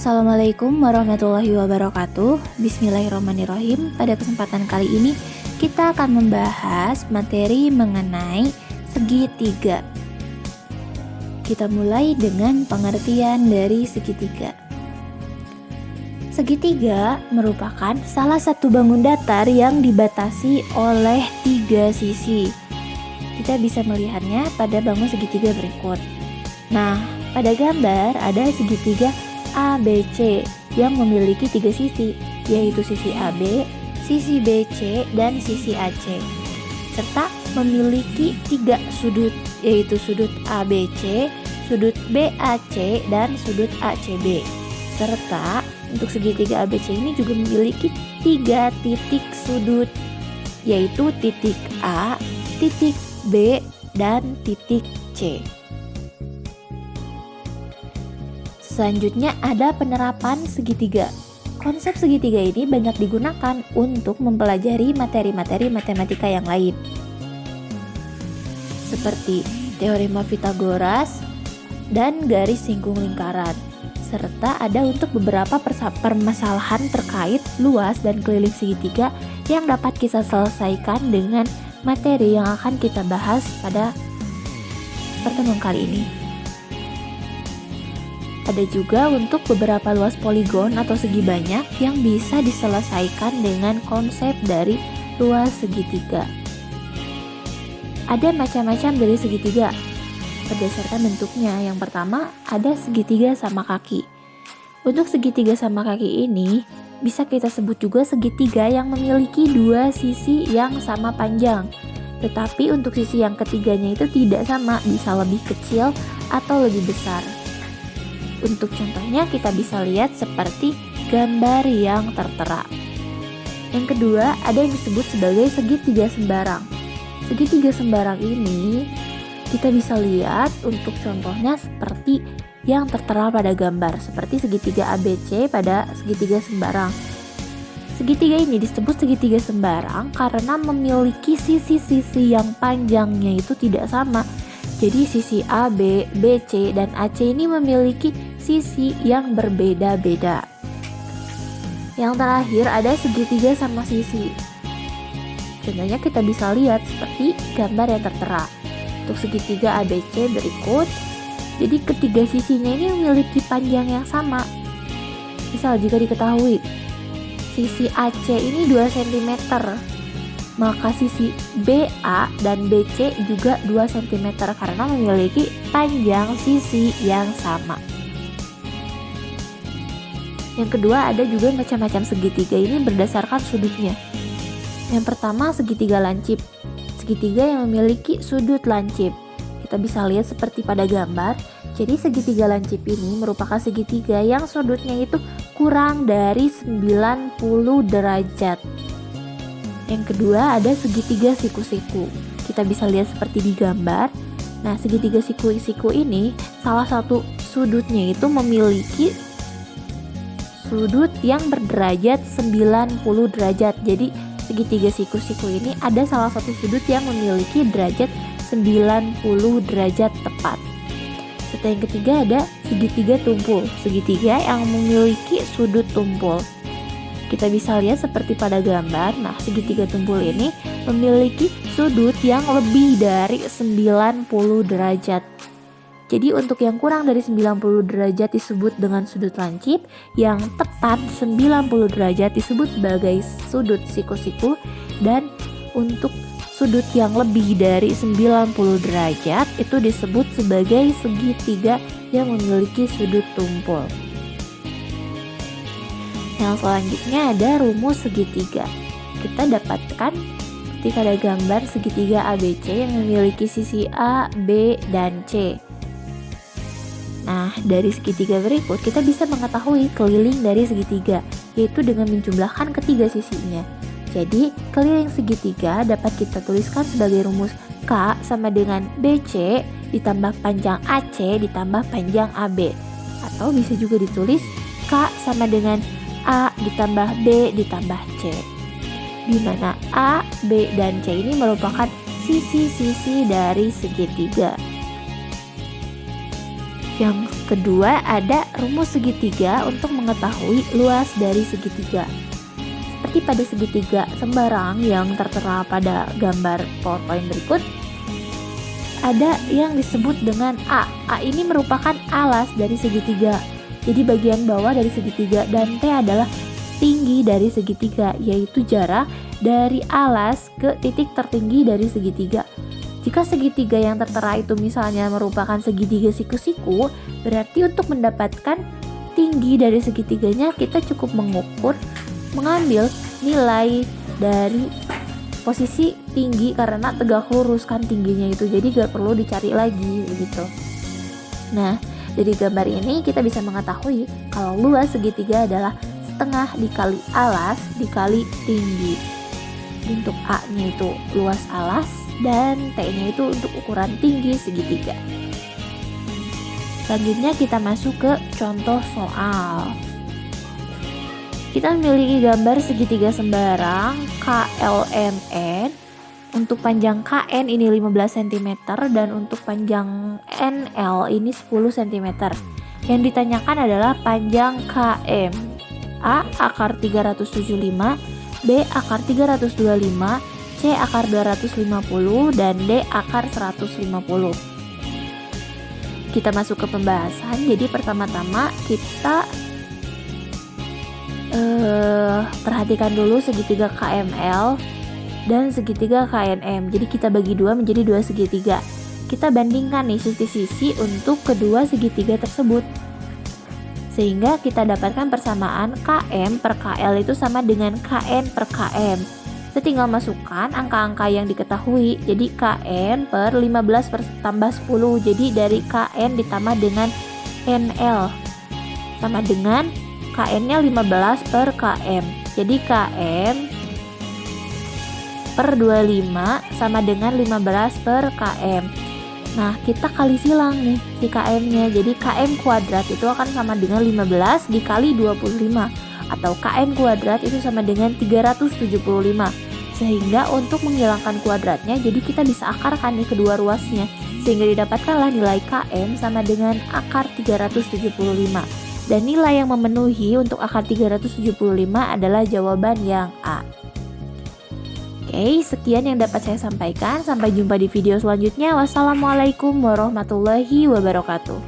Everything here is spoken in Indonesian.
Assalamualaikum warahmatullahi wabarakatuh. Bismillahirrahmanirrahim. Pada kesempatan kali ini kita akan membahas materi mengenai segitiga. Kita mulai dengan pengertian dari segitiga. Segitiga merupakan salah satu bangun datar yang dibatasi oleh 3 sisi. Kita bisa melihatnya pada bangun segitiga berikut. Nah, pada gambar ada segitiga ABC yang memiliki 3 sisi, yaitu sisi AB, sisi BC, dan sisi AC, serta memiliki 3 sudut, yaitu sudut ABC, sudut BAC, dan sudut ACB. Serta untuk segitiga ABC ini juga memiliki 3 titik sudut, yaitu titik A, titik B, dan titik C. Selanjutnya ada penerapan segitiga. Konsep segitiga ini banyak digunakan untuk mempelajari materi-materi matematika yang lain, seperti teorema Pythagoras dan garis singgung lingkaran, serta ada untuk beberapa permasalahan terkait luas dan keliling segitiga yang dapat kita selesaikan dengan materi yang akan kita bahas pada pertemuan kali ini. Ada juga untuk beberapa luas poligon atau segi banyak yang bisa diselesaikan dengan konsep dari luas segitiga. Ada macam-macam dari segitiga berdasarkan bentuknya. Yang pertama ada segitiga sama kaki. Untuk segitiga sama kaki ini bisa kita sebut juga segitiga yang memiliki 2 sisi yang sama panjang. Tetapi untuk sisi yang ketiganya itu tidak sama, bisa lebih kecil atau lebih besar. Untuk contohnya kita bisa lihat seperti gambar yang tertera. Yang kedua ada yang disebut sebagai segitiga sembarang. Segitiga sembarang ini kita bisa lihat untuk contohnya seperti yang tertera pada gambar, seperti segitiga ABC pada segitiga sembarang. Segitiga ini disebut segitiga sembarang karena memiliki sisi-sisi yang panjangnya itu tidak sama. Jadi sisi AB, BC, dan AC ini memiliki sisi yang berbeda-beda. Yang terakhir ada segitiga sama sisi. Contohnya kita bisa lihat seperti gambar yang tertera. Untuk segitiga ABC berikut, jadi ketiga sisinya ini memiliki panjang yang sama. Misal jika diketahui sisi AC ini 2 cm, maka sisi BA dan BC juga 2 cm karena memiliki panjang sisi yang sama. Yang kedua ada juga macam-macam segitiga ini berdasarkan sudutnya. Yang pertama segitiga lancip. Segitiga yang memiliki sudut lancip. Kita bisa lihat seperti pada gambar. Jadi segitiga lancip ini merupakan segitiga yang sudutnya itu kurang dari 90 derajat. Yang kedua ada segitiga siku-siku. Kita bisa lihat seperti di gambar. Nah, segitiga siku-siku ini salah satu sudutnya itu memiliki sudut yang berderajat 90 derajat. Jadi segitiga siku-siku ini ada salah satu sudut yang memiliki derajat 90 derajat tepat. Serta yang ketiga ada segitiga tumpul. Segitiga yang memiliki sudut tumpul. Kita bisa lihat seperti pada gambar. Nah, segitiga tumpul ini memiliki sudut yang lebih dari 90 derajat. Jadi untuk yang kurang dari 90 derajat disebut dengan sudut lancip, yang tepat 90 derajat disebut sebagai sudut siku-siku, dan untuk sudut yang lebih dari 90 derajat itu disebut sebagai segitiga yang memiliki sudut tumpul. Yang selanjutnya ada rumus segitiga. Kita dapatkan ketika ada gambar segitiga ABC yang memiliki sisi A, B, dan C. Nah, dari segitiga berikut kita bisa mengetahui keliling dari segitiga, yaitu dengan menjumlahkan ketiga sisinya. Jadi, keliling segitiga dapat kita tuliskan sebagai rumus K sama dengan BC ditambah panjang AC ditambah panjang AB. Atau bisa juga ditulis K sama dengan A ditambah B ditambah C. Di mana A, B, dan C ini merupakan sisi-sisi dari segitiga. Yang kedua ada rumus segitiga untuk mengetahui luas dari segitiga. Seperti pada segitiga sembarang yang tertera pada gambar PowerPoint berikut, ada yang disebut dengan A. A ini merupakan alas dari segitiga. Jadi bagian bawah dari segitiga, dan T adalah tinggi dari segitiga, yaitu jarak dari alas ke titik tertinggi dari segitiga. Jika segitiga yang tertera itu misalnya merupakan segitiga siku-siku, berarti untuk mendapatkan tinggi dari segitiganya kita cukup mengambil nilai dari posisi tinggi karena tegak lurus kan tingginya itu, jadi gak perlu dicari lagi begitu. Nah, dari gambar ini kita bisa mengetahui kalau luas segitiga adalah setengah dikali alas dikali tinggi. Untuk A-nya itu luas alas dan T-nya itu untuk ukuran tinggi segitiga. Selanjutnya kita masuk ke contoh soal. Kita memiliki gambar segitiga sembarang KLMN. Untuk panjang KN ini 15 cm dan untuk panjang NL ini 10 cm. Yang ditanyakan adalah panjang KM. A akar 375, B akar 325, C akar 250, dan D akar 150. Kita masuk ke pembahasan. Jadi pertama-tama kita perhatikan dulu segitiga KML dan segitiga KNM. Jadi kita bagi dua menjadi dua segitiga. Kita bandingkan nih sisi-sisi untuk kedua segitiga tersebut, sehingga kita dapatkan persamaan KM per KL itu sama dengan KN per KM. Kita tinggal masukkan angka-angka yang diketahui. Jadi KN per 15 per tambah 10. Jadi dari KN ditambah dengan NL sama dengan KN-nya 15 per KM. Jadi KM per 25 sama dengan 15 per KM. Nah, kita kali silang nih si KM-nya. Jadi KM kuadrat itu akan sama dengan 15 dikali 25, atau KM kuadrat itu sama dengan 375. Sehingga untuk menghilangkan kuadratnya, jadi kita bisa akarkan nih kedua ruasnya, sehingga didapatkanlah nilai KM sama dengan akar 375. Dan nilai yang memenuhi untuk akar 375 adalah jawaban yang A. Oke, sekian yang dapat saya sampaikan. Sampai jumpa di video selanjutnya. Wassalamualaikum warahmatullahi wabarakatuh.